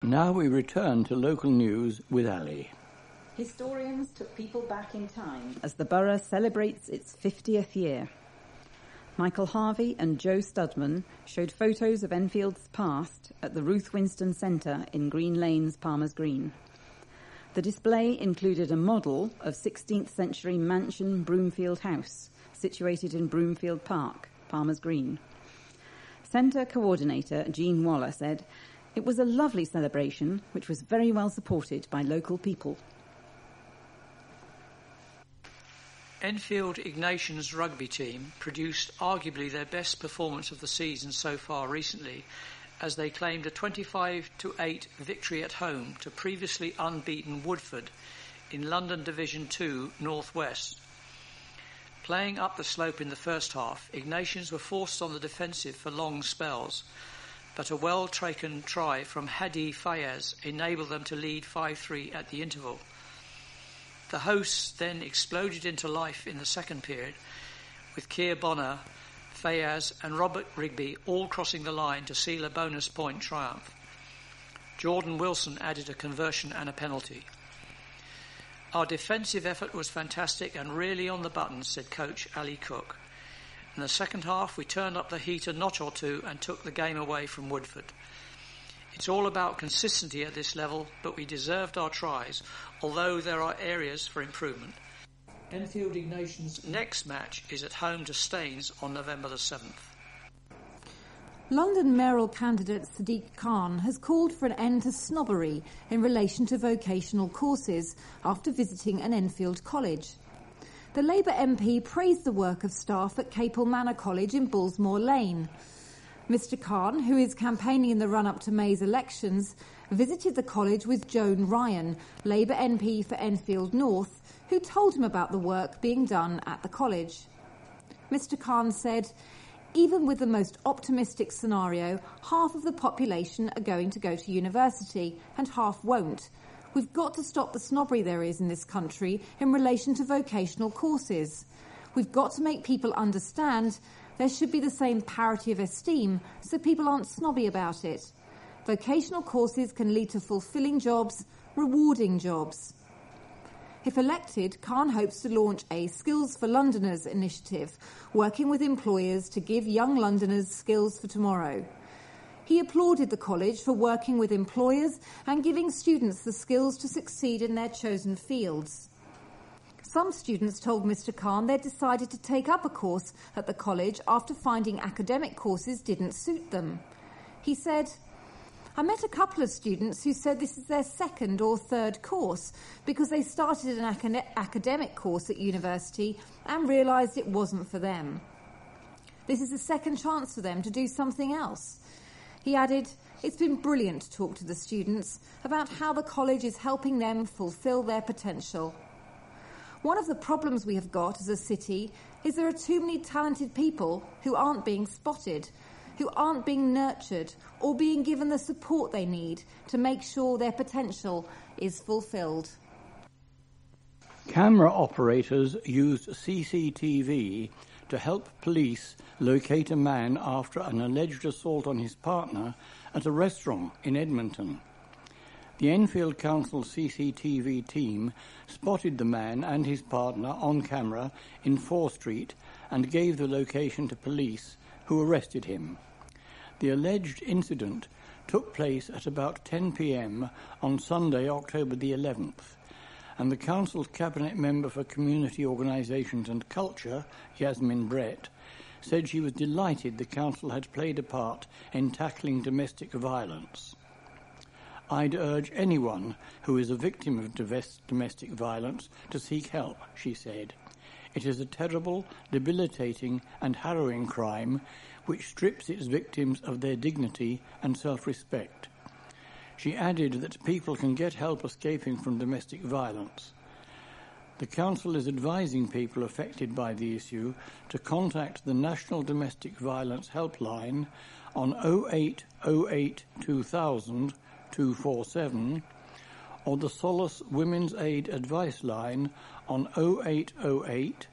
Now we return to local news with Ali. Historians took people back in time as the borough celebrates its 50th year. Michael Harvey and Joe Studman showed photos of Enfield's past at the Ruth Winston Centre in Green Lanes, Palmer's Green. The display included a model of 16th century mansion Broomfield House, situated in Broomfield Park, Palmer's Green. Centre coordinator Jean Waller said, "It was a lovely celebration, which was very well supported by local people." Enfield Ignatius rugby team produced arguably their best performance of the season so far recently, as they claimed a 25-8 victory at home to previously unbeaten Woodford in London Division 2 North West. Playing up the slope in the first half, Ignatius were forced on the defensive for long spells, but a well-taken try from Hadi Fayez enabled them to lead 5-3 at the interval. The hosts then exploded into life in the second period, with Keir Bonner, Fayez and Robert Rugby all crossing the line to seal a bonus point triumph. Jordan Wilson added a conversion and a penalty. "Our defensive effort was fantastic and really on the button," said coach Ali Cook. In the second half, we turned up the heat a notch or two and took the game away from Woodford. It's all about consistency at this level, but we deserved our tries, although there are areas for improvement. Enfield Ignatius' next match is at home to Staines on November the 7th. London mayoral candidate Sadiq Khan has called for an end to snobbery in relation to vocational courses after visiting an Enfield college. The Labour MP praised the work of staff at Capel Manor College in Bullsmore Lane. Mr Khan, who is campaigning in the run-up to May's elections, visited the college with Joan Ryan, Labour MP for Enfield North, who told him about the work being done at the college. Mr Khan said, "Even with the most optimistic scenario, half of the population are going to go to university and half won't. We've got to stop the snobbery there is in this country in relation to vocational courses. We've got to make people understand there should be the same parity of esteem so people aren't snobby about it. Vocational courses can lead to fulfilling jobs, rewarding jobs." If elected, Khan hopes to launch a Skills for Londoners initiative, working with employers to give young Londoners skills for tomorrow. He applauded the college for working with employers and giving students the skills to succeed in their chosen fields. Some students told Mr Khan they'd decided to take up a course at the college after finding academic courses didn't suit them. He said, "I met a couple of students who said this is their second or third course because they started an academic course at university and realised it wasn't for them. This is a second chance for them to do something else." He added, "It's been brilliant to talk to the students about how the college is helping them fulfil their potential. One of the problems we have got as a city is there are too many talented people who aren't being spotted, who aren't being nurtured or being given the support they need to make sure their potential is fulfilled." Camera operators used CCTV to help police locate a man after an alleged assault on his partner at a restaurant in Edmonton. The Enfield Council CCTV team spotted the man and his partner on camera in 4 Street and gave the location to police, who arrested him. The alleged incident took place at about 10 p.m. on Sunday, October the 11th, and the Council's Cabinet Member for Community Organisations and Culture, Yasmin Brett, said she was delighted the Council had played a part in tackling domestic violence. "I'd urge anyone who is a victim of domestic violence to seek help," she said. "It is a terrible, debilitating and harrowing crime which strips its victims of their dignity and self-respect." She added that people can get help escaping from domestic violence. The Council is advising people affected by the issue to contact the National Domestic Violence Helpline on 0808 2000 247 or the Solace Women's Aid Advice Line on 0808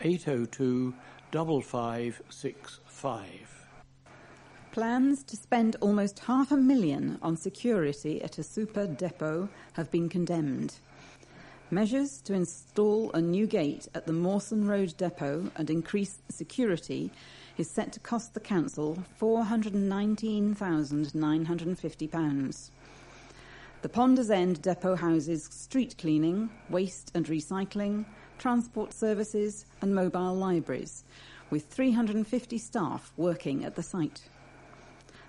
802 5565. Plans to spend almost $500,000 on security at a super depot have been condemned. Measures to install a new gate at the Mawson Road depot and increase security is set to cost the council £419,950. The Ponders End depot houses street cleaning, waste and recycling, transport services and mobile libraries, with 350 staff working at the site.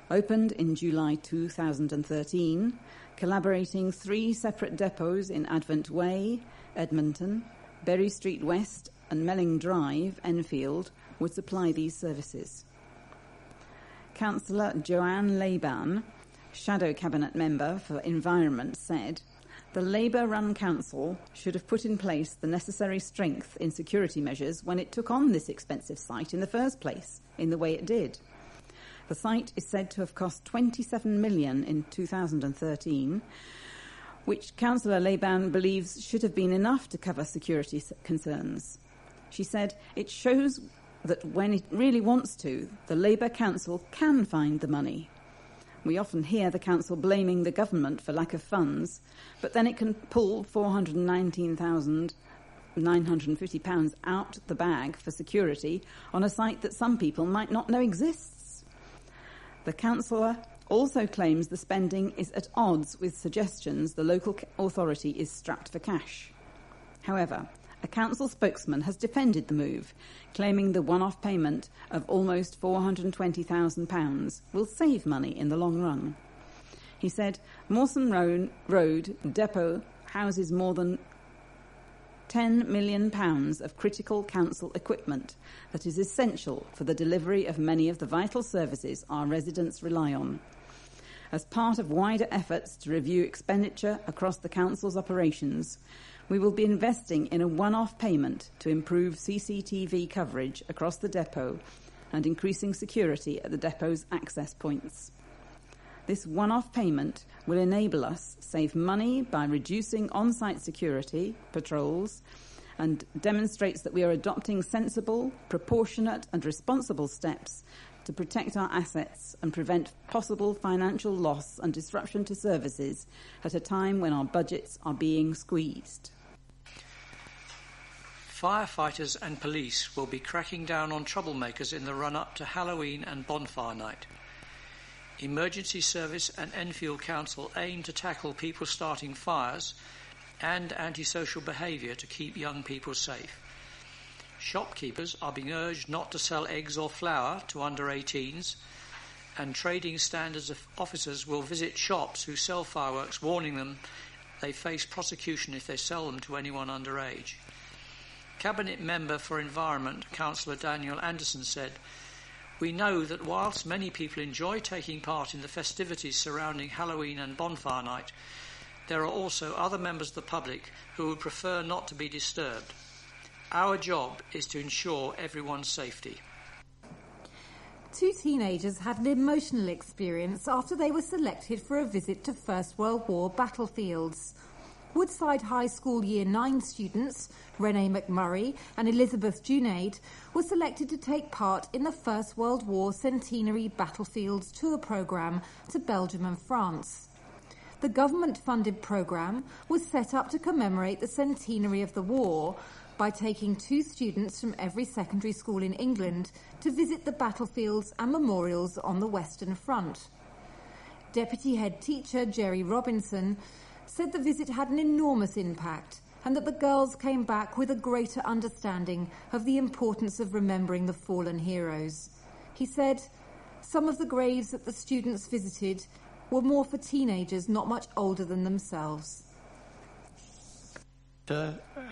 Opened in July 2013, collaborating 3 separate depots in Advent Way, Edmonton, Berry Street West and Melling Drive, Enfield, would supply these services. Councillor Joanne Laban, Shadow Cabinet Member for Environment, said, "The Labour-run council should have put in place the necessary strength in security measures when it took on this expensive site in the first place, in the way it did." The site is said to have cost $27 million in 2013, which Councillor Laban believes should have been enough to cover security concerns. She said, "It shows that when it really wants to, the Labour Council can find the money. We often hear the council blaming the government for lack of funds, but then it can pull £419,950 out the bag for security on a site that some people might not know exists." The councillor also claims the spending is at odds with suggestions the local authority is strapped for cash. However, a council spokesman has defended the move, claiming the one-off payment of almost £420,000 will save money in the long run. He said, "Mawson Road depot houses more than £10 million of critical council equipment that is essential for the delivery of many of the vital services our residents rely on. As part of wider efforts to review expenditure across the council's operations, we will be investing in a one-off payment to improve CCTV coverage across the depot and increasing security at the depot's access points. This one-off payment will enable us save money by reducing on-site security, patrols, and demonstrates that we are adopting sensible, proportionate and responsible steps to protect our assets and prevent possible financial loss and disruption to services at a time when our budgets are being squeezed." Firefighters and police will be cracking down on troublemakers in the run-up to Halloween and Bonfire Night. Emergency Service and Enfield Council aim to tackle people starting fires and antisocial behaviour to keep young people safe. Shopkeepers are being urged not to sell eggs or flour to under 18s, and trading standards officers will visit shops who sell fireworks, warning them they face prosecution if they sell them to anyone underage. Cabinet Member for Environment, Councillor Daniel Anderson, said, "We know that whilst many people enjoy taking part in the festivities surrounding Halloween and Bonfire Night, there are also other members of the public who would prefer not to be disturbed. Our job is to ensure everyone's safety." 2 teenagers had an emotional experience after they were selected for a visit to First World War battlefields. Woodside High School Year 9 students, Renee McMurray and Elizabeth Junaid, were selected to take part in the First World War Centenary Battlefields tour programme to Belgium and France. The government-funded programme was set up to commemorate the centenary of the war by taking 2 students from every secondary school in England to visit the battlefields and memorials on the Western Front. Deputy Head Teacher Jerry Robinson said the visit had an enormous impact and that the girls came back with a greater understanding of the importance of remembering the fallen heroes. He said, "Some of the graves that the students visited were more for teenagers not much older than themselves."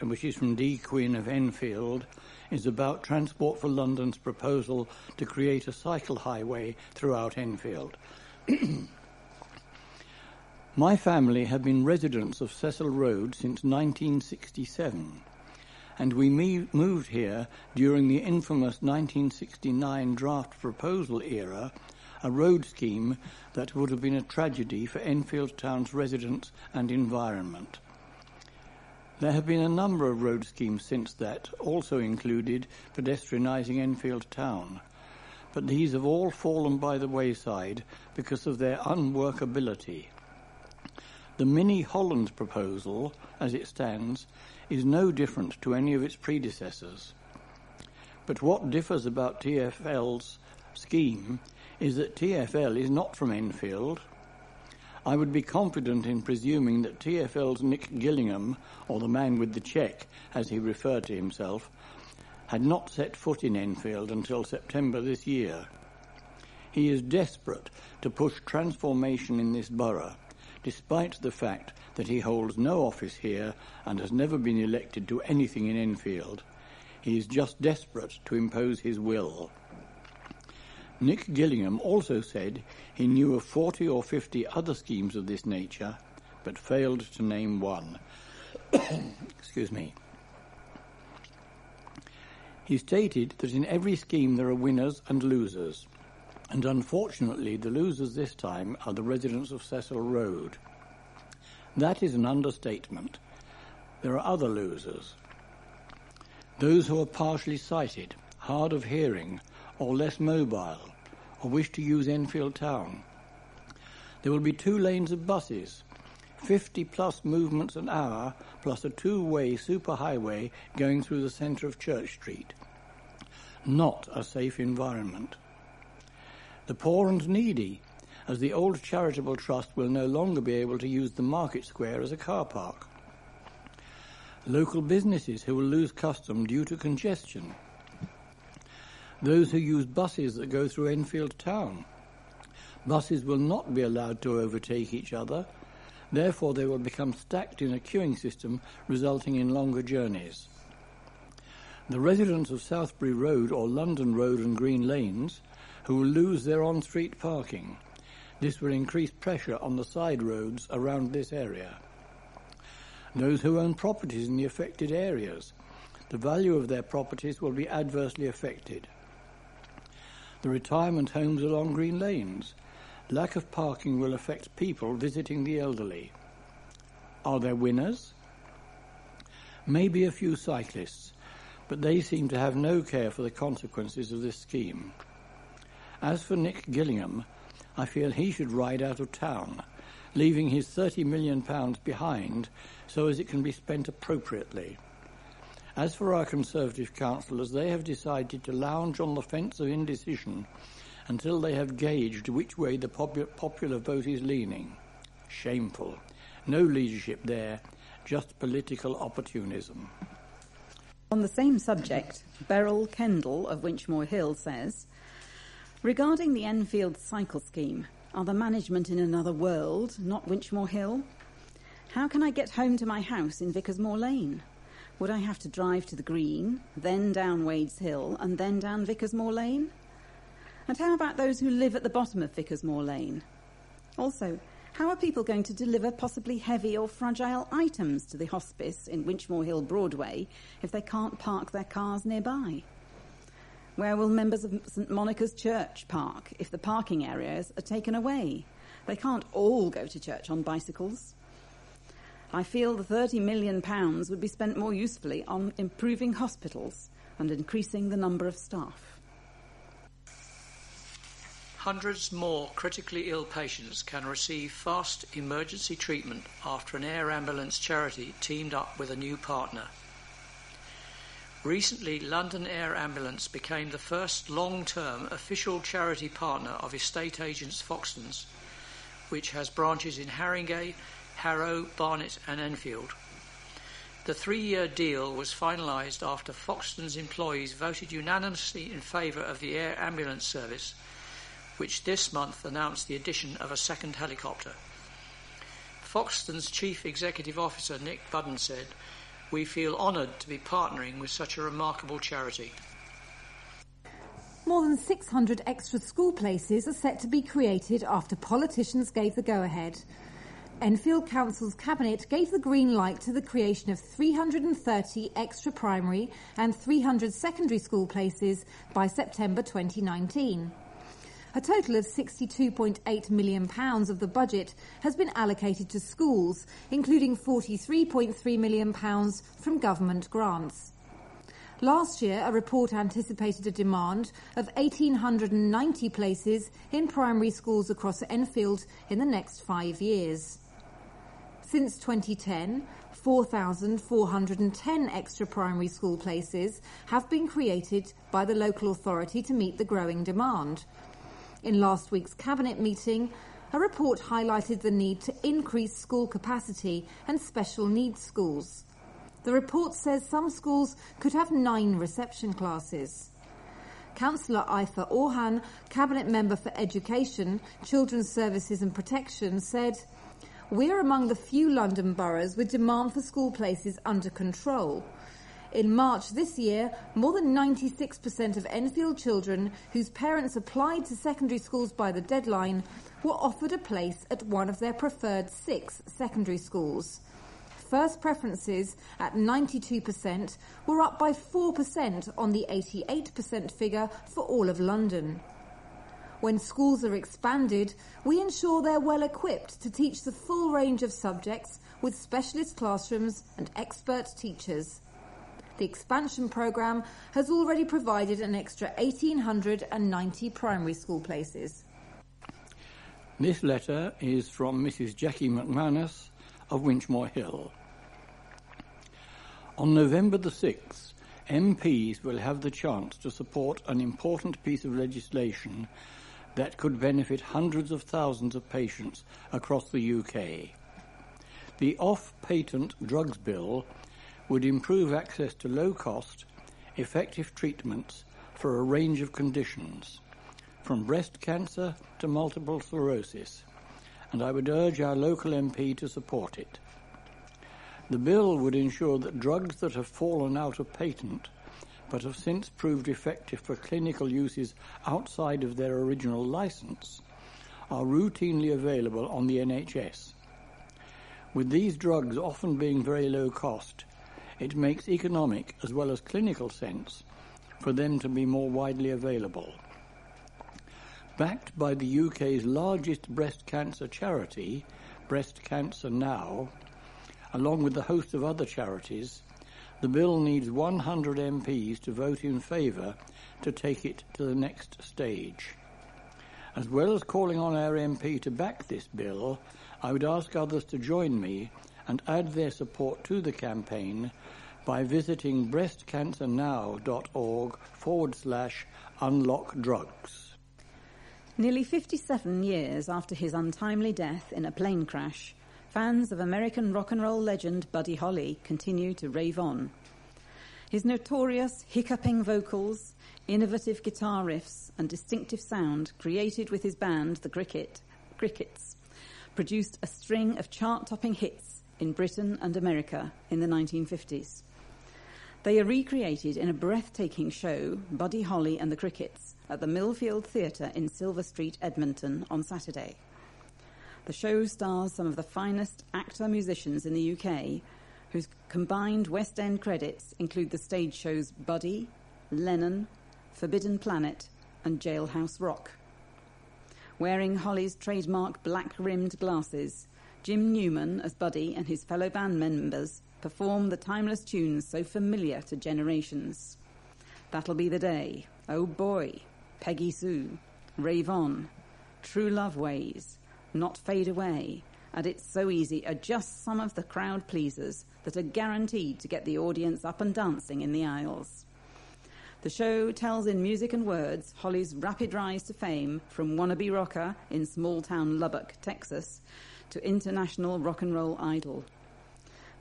Which is from D. Quinn of Enfield, is about Transport for London's proposal to create a cycle highway throughout Enfield. My family have been residents of Cecil Road since 1967, and we moved here during the infamous 1969 draft proposal era, a road scheme that would have been a tragedy for Enfield Town's residents and environment. There have been a number of road schemes since that, also included pedestrianising Enfield Town. but these have all fallen by the wayside because of their unworkability. The Mini Holland proposal, as it stands, is no different to any of its predecessors. But what differs about TfL's scheme is that TfL is not from Enfield. I would be confident in presuming that TfL's Nick Gillingham, or the man with the cheque, as he referred to himself, had not set foot in Enfield until September this year. He is desperate to push transformation in this borough, despite the fact that he holds no office here and has never been elected to anything in Enfield. He is just desperate to impose his will. Nick Gillingham also said he knew of 40 or 50 other schemes of this nature, but failed to name one. Excuse me. He stated that in every scheme there are winners and losers, and unfortunately the losers this time are the residents of Cecil Road. That is an understatement. There are other losers. Those who are partially sighted, hard of hearing, or less mobile, or wish to use Enfield Town. There will be 2 lanes of buses, 50+ movements an hour, plus a 2-way superhighway going through the centre of Church Street. Not a safe environment. The poor and needy, as the old charitable trust will no longer be able to use the market square as a car park. Local businesses who will lose custom due to congestion. Those who use buses that go through Enfield Town. Buses will not be allowed to overtake each other, therefore they will become stacked in a queuing system, resulting in longer journeys. The residents of Southbury Road or London Road and Green Lanes, who will lose their on-street parking. This will increase pressure on the side roads around this area. Those who own properties in the affected areas. The value of their properties will be adversely affected. The retirement homes along Green Lanes. Lack of parking will affect people visiting the elderly. Are there winners? Maybe a few cyclists, but they seem to have no care for the consequences of this scheme. As for Nick Gillingham, I feel he should ride out of town, leaving his £30 million behind so as it can be spent appropriately. As for our Conservative councillors, they have decided to lounge on the fence of indecision until they have gauged which way the popular vote is leaning. Shameful. No leadership there, just political opportunism. On the same subject, Beryl Kendall of Winchmore Hill says, regarding the Enfield cycle scheme, are the management in another world, not Winchmore Hill? How can I get home to my house in Vickersmoor Lane? Would I have to drive to the Green, then down Wades Hill, and then down Vickersmoor Lane? And how about those who live at the bottom of Vickersmoor Lane? Also, how are people going to deliver possibly heavy or fragile items to the hospice in Winchmore Hill Broadway if they can't park their cars nearby? Where will members of St Monica's Church park if the parking areas are taken away? They can't all go to church on bicycles. I feel the £30 million would be spent more usefully on improving hospitals and increasing the number of staff. Hundreds more critically ill patients can receive fast emergency treatment after an air ambulance charity teamed up with a new partner. Recently, London Air Ambulance became the first long-term official charity partner of estate agents Foxtons, which has branches in Haringey, Harrow, Barnet and Enfield. The 3-year deal was finalised after Foxtons employees voted unanimously in favour of the air ambulance service, which this month announced the addition of a second helicopter. Foxtons Chief Executive Officer Nick Budden said, "We feel honoured to be partnering with such a remarkable charity." More than 600 extra school places are set to be created after politicians gave the go-ahead. Enfield Council's Cabinet gave the green light to the creation of 330 extra primary and 300 secondary school places by September 2019. A total of £62.8 million of the budget has been allocated to schools, including £43.3 million from government grants. Last year, a report anticipated a demand of 1,890 places in primary schools across Enfield in the next 5 years. Since 2010, 4,410 extra primary school places have been created by the local authority to meet the growing demand. In last week's Cabinet meeting, a report highlighted the need to increase school capacity and special needs schools. The report says some schools could have 9 reception classes. Councillor Aitha Orhan, Cabinet Member for Education, Children's Services and Protection, said, "We're among the few London boroughs with demand for school places under control. In March this year, more than 96% of Enfield children whose parents applied to secondary schools by the deadline were offered a place at one of their preferred 6 secondary schools. First preferences at 92% were up by 4% on the 88% figure for all of London. When schools are expanded, we ensure they're well equipped to teach the full range of subjects with specialist classrooms and expert teachers. The expansion programme has already provided an extra 1,890 primary school places." This letter is from Mrs. Jackie McManus of Winchmore Hill. On November the 6th, MPs will have the chance to support an important piece of legislation that could benefit hundreds of thousands of patients across the UK. The Off-Patent Drugs Bill would improve access to low-cost, effective treatments for a range of conditions, from breast cancer to multiple sclerosis, and I would urge our local MP to support it. The bill would ensure that drugs that have fallen out of patent but have since proved effective for clinical uses outside of their original licence are routinely available on the NHS. With these drugs often being very low cost, it makes economic as well as clinical sense for them to be more widely available. Backed by the UK's largest breast cancer charity, Breast Cancer Now, along with a host of other charities, the bill needs 100 MPs to vote in favour to take it to the next stage. As well as calling on our MP to back this bill, I would ask others to join me and add their support to the campaign by visiting breastcancernow.org/unlockdrugs. Nearly 57 years after his untimely death in a plane crash, fans of American rock and roll legend Buddy Holly continue to rave on. His notorious hiccuping vocals, innovative guitar riffs and distinctive sound created with his band the Crickets produced a string of chart-topping hits in Britain and America in the 1950s. They are recreated in a breathtaking show, Buddy Holly and the Crickets, at the Millfield Theatre in Silver Street, Edmonton on Saturday. The show stars some of the finest actor-musicians in the UK, whose combined West End credits include the stage shows Buddy, Lennon, Forbidden Planet and Jailhouse Rock. Wearing Holly's trademark black-rimmed glasses, Jim Newman as Buddy and his fellow band members perform the timeless tunes so familiar to generations. That'll Be the Day, Oh Boy, Peggy Sue, Rave On, True Love Ways, Not Fade Away, and It's So Easy are just some of the crowd pleasers that are guaranteed to get the audience up and dancing in the aisles. The show tells in music and words Holly's rapid rise to fame from wannabe rocker in small-town Lubbock, Texas, to international rock and roll idol.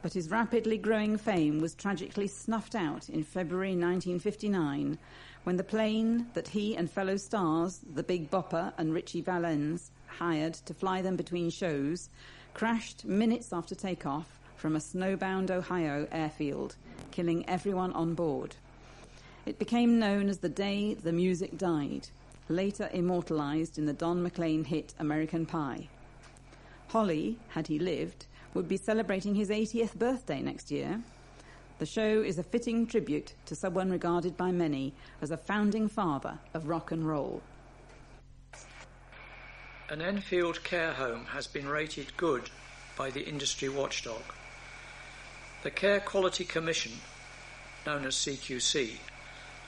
But his rapidly growing fame was tragically snuffed out in February 1959 when the plane that he and fellow stars, the Big Bopper and Richie Valens, hired to fly them between shows, crashed minutes after takeoff from a snowbound Ohio airfield, killing everyone on board. It became known as the day the music died, later immortalized in the Don McLean hit American Pie. Holly, had he lived, would be celebrating his 80th birthday next year. The show is a fitting tribute to someone regarded by many as a founding father of rock and roll. An Enfield care home has been rated good by the industry watchdog. The Care Quality Commission known as CQC,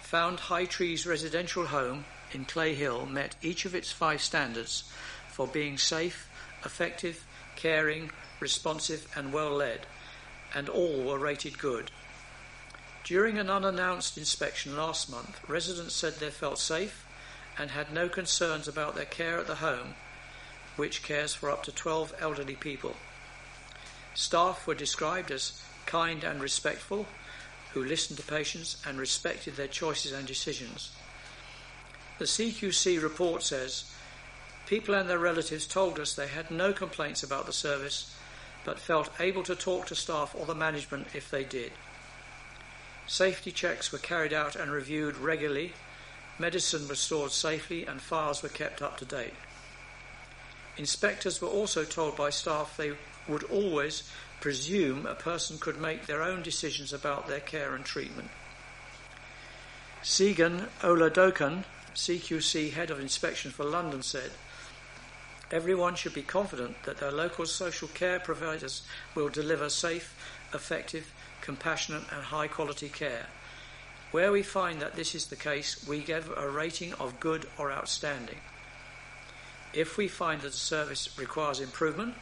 found High Tree's residential home in Clay Hill met each of its 5 standards for being safe, effective, caring, responsive and well led, and all were rated good. During an unannounced inspection last month, residents said they felt safe and had no concerns about their care at the home, which cares for up to 12 elderly people. Staff were described as kind and respectful, who listened to patients and respected their choices and decisions. The CQC report says, people and their relatives told us they had no complaints about the service, but felt able to talk to staff or the management if they did. Safety checks were carried out and reviewed regularly, medicine was stored safely and files were kept up to date. Inspectors were also told by staff they would always presume a person could make their own decisions about their care and treatment. Segan Oladokan, CQC Head of Inspection for London, said, everyone should be confident that their local social care providers will deliver safe, effective, compassionate and high-quality care. Where we find that this is the case, we give a rating of good or outstanding. If we find that the service requires improvement,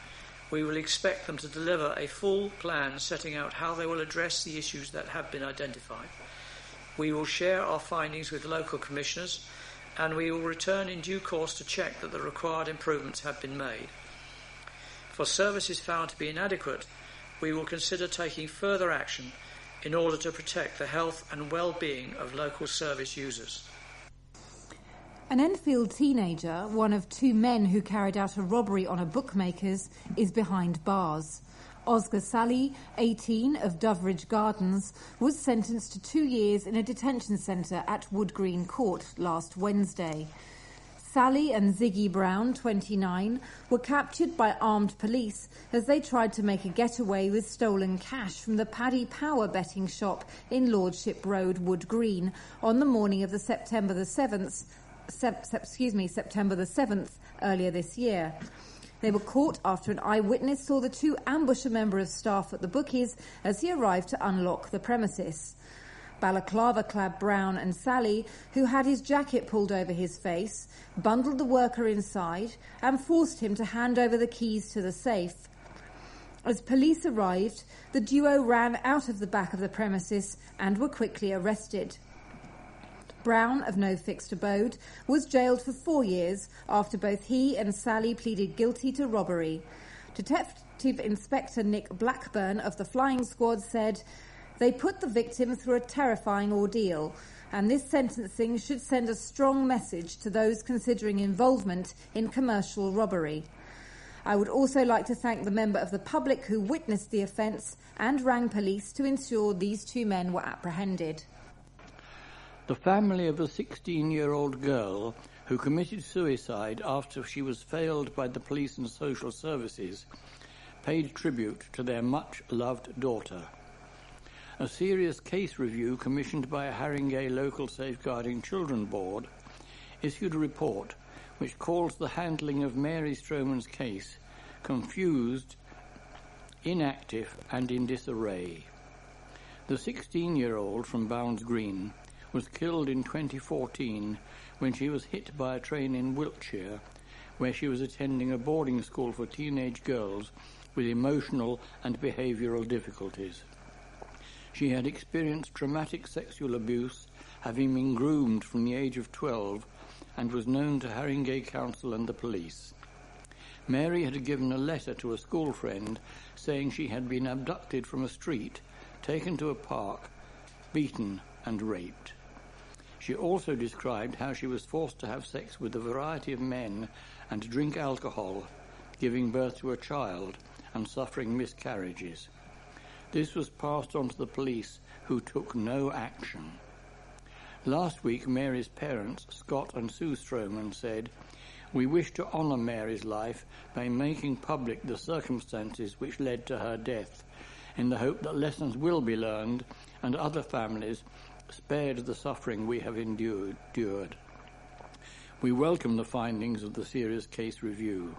we will expect them to deliver a full plan setting out how they will address the issues that have been identified. We will share our findings with local commissioners and we will return in due course to check that the required improvements have been made. For services found to be inadequate, we will consider taking further action in order to protect the health and well-being of local service users. An Enfield teenager, one of 2 men who carried out a robbery on a bookmaker's, is behind bars. Oscar Sally, 18, of Doveridge Gardens, was sentenced to 2 years in a detention centre at Wood Green Court last Wednesday. Sally and Ziggy Brown, 29, were captured by armed police as they tried to make a getaway with stolen cash from the Paddy Power betting shop in Lordship Road, Wood Green, on the morning of the September the 7th earlier this year. They were caught after an eyewitness saw the 2 ambush a member of staff at the bookies as he arrived to unlock the premises. Balaclava-clad Brown and Sally, who had his jacket pulled over his face, bundled the worker inside and forced him to hand over the keys to the safe. As police arrived, the duo ran out of the back of the premises and were quickly arrested. Brown, of no fixed abode, was jailed for 4 years after both he and Sally pleaded guilty to robbery. Detective Inspector Nick Blackburn of the Flying Squad said, they put the victim through a terrifying ordeal, and this sentencing should send a strong message to those considering involvement in commercial robbery. I would also like to thank the member of the public who witnessed the offence and rang police to ensure these 2 men were apprehended. The family of a 16-year-old girl who committed suicide after she was failed by the police and social services paid tribute to their much-loved daughter. A serious case review commissioned by a Haringey Local Safeguarding Children Board issued a report which calls the handling of Mary Stroman's case confused, inactive and in disarray. The 16-year-old from Bounds Green was killed in 2014 when she was hit by a train in Wiltshire, where she was attending a boarding school for teenage girls with emotional and behavioural difficulties. She had experienced traumatic sexual abuse, having been groomed from the age of 12, and was known to Haringey Council and the police. Mary had given a letter to a school friend saying she had been abducted from a street, taken to a park, beaten and raped. She also described how she was forced to have sex with a variety of men and drink alcohol, giving birth to a child and suffering miscarriages. This was passed on to the police, who took no action. Last week, Mary's parents, Scott and Sue Stroman, said, "We wish to honour Mary's life by making public the circumstances which led to her death, in the hope that lessons will be learned and other families spared the suffering we have endured. We welcome the findings of the serious case review.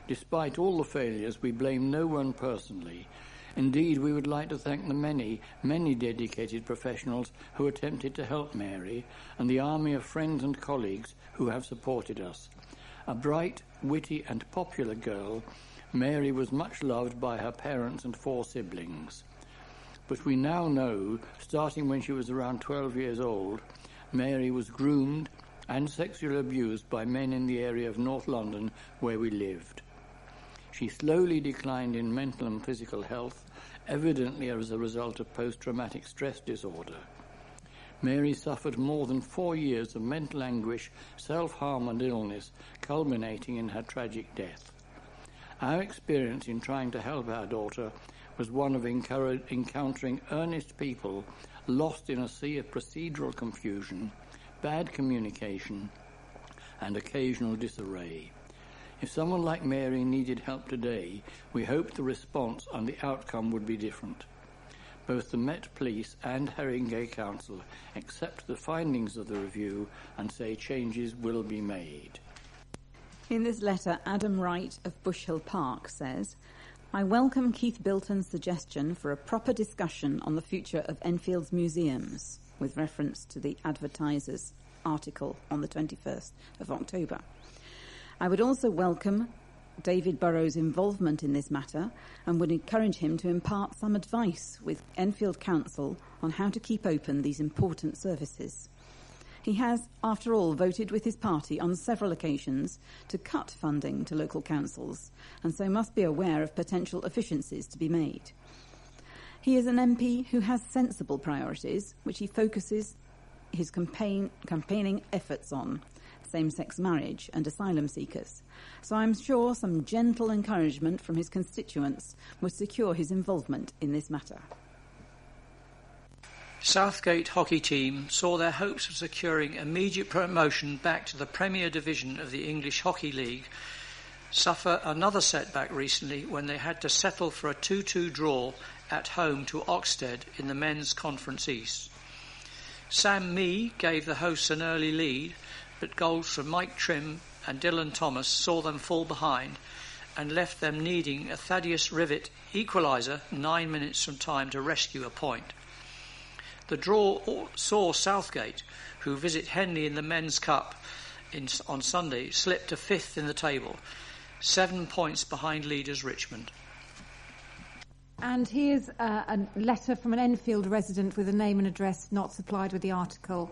Despite all the failures, we blame no one personally. Indeed, we would like to thank the many, many dedicated professionals who attempted to help Mary and the army of friends and colleagues who have supported us. A bright, witty and popular girl, Mary was much loved by her parents and 4 siblings. But we now know, starting when she was around 12 years old, Mary was groomed and sexually abused by men in the area of North London where we lived. She slowly declined in mental and physical health, evidently as a result of post-traumatic stress disorder. Mary suffered more than 4 years of mental anguish, self-harm and illness, culminating in her tragic death. Our experience in trying to help our daughter was one of encountering earnest people lost in a sea of procedural confusion, bad communication, and occasional disarray. If someone like Mary needed help today, we hoped the response and the outcome would be different. Both the Met Police and Haringey Council accept the findings of the review and say changes will be made. In this letter, Adam Wright of Bush Hill Park says, I welcome Keith Bilton's suggestion for a proper discussion on the future of Enfield's museums, with reference to the Advertiser's article on the 21st of October. I would also welcome David Burrows' involvement in this matter and would encourage him to impart some advice with Enfield Council on how to keep open these important services. He has, after all, voted with his party on several occasions to cut funding to local councils, and so must be aware of potential efficiencies to be made. He is an MP who has sensible priorities, which he focuses his campaigning efforts on, same-sex marriage and asylum seekers. So I'm sure some gentle encouragement from his constituents would secure his involvement in this matter. Southgate hockey team saw their hopes of securing immediate promotion back to the Premier Division of the English Hockey League suffer another setback recently when they had to settle for a 2-2 draw at home to Oxted in the Men's Conference East. Sam Mee gave the hosts an early lead, but goals from Mike Trim and Dylan Thomas saw them fall behind and left them needing a Thaddeus Rivet equaliser 9 minutes from time to rescue a point. The draw saw Southgate, who visit Henley in the Men's Cup on Sunday, slip to 5th in the table, 7 points behind leaders Richmond. And here's a letter from an Enfield resident with a name and address not supplied with the article.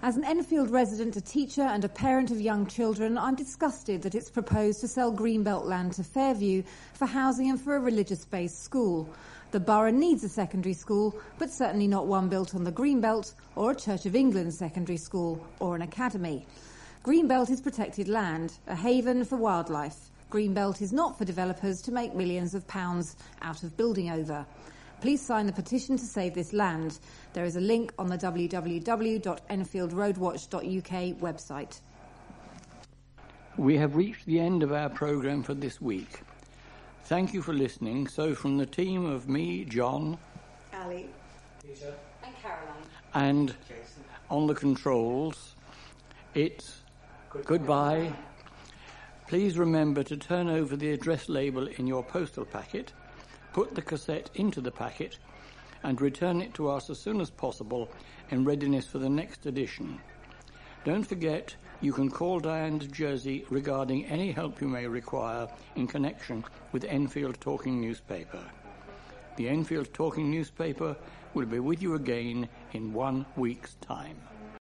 As an Enfield resident, a teacher and a parent of young children, I'm disgusted that it's proposed to sell Greenbelt land to Fairview for housing and for a religious-based school. The borough needs a secondary school, but certainly not one built on the Greenbelt or a Church of England secondary school or an academy. Greenbelt is protected land, a haven for wildlife. Greenbelt is not for developers to make millions of pounds out of building over. Please sign the petition to save this land. There is a link on the www.enfieldroadwatch.uk website. We have reached the end of our programme for this week. Thank you for listening. So from the team of me, John, Ali, Peter and Caroline, and Jason, on the controls, it's goodbye. Please remember to turn over the address label in your postal packet, put the cassette into the packet, and return it to us as soon as possible in readiness for the next edition. Don't forget, you can call Diane to Jersey regarding any help you may require in connection with Enfield Talking Newspaper. The Enfield Talking Newspaper will be with you again in 1 week's time.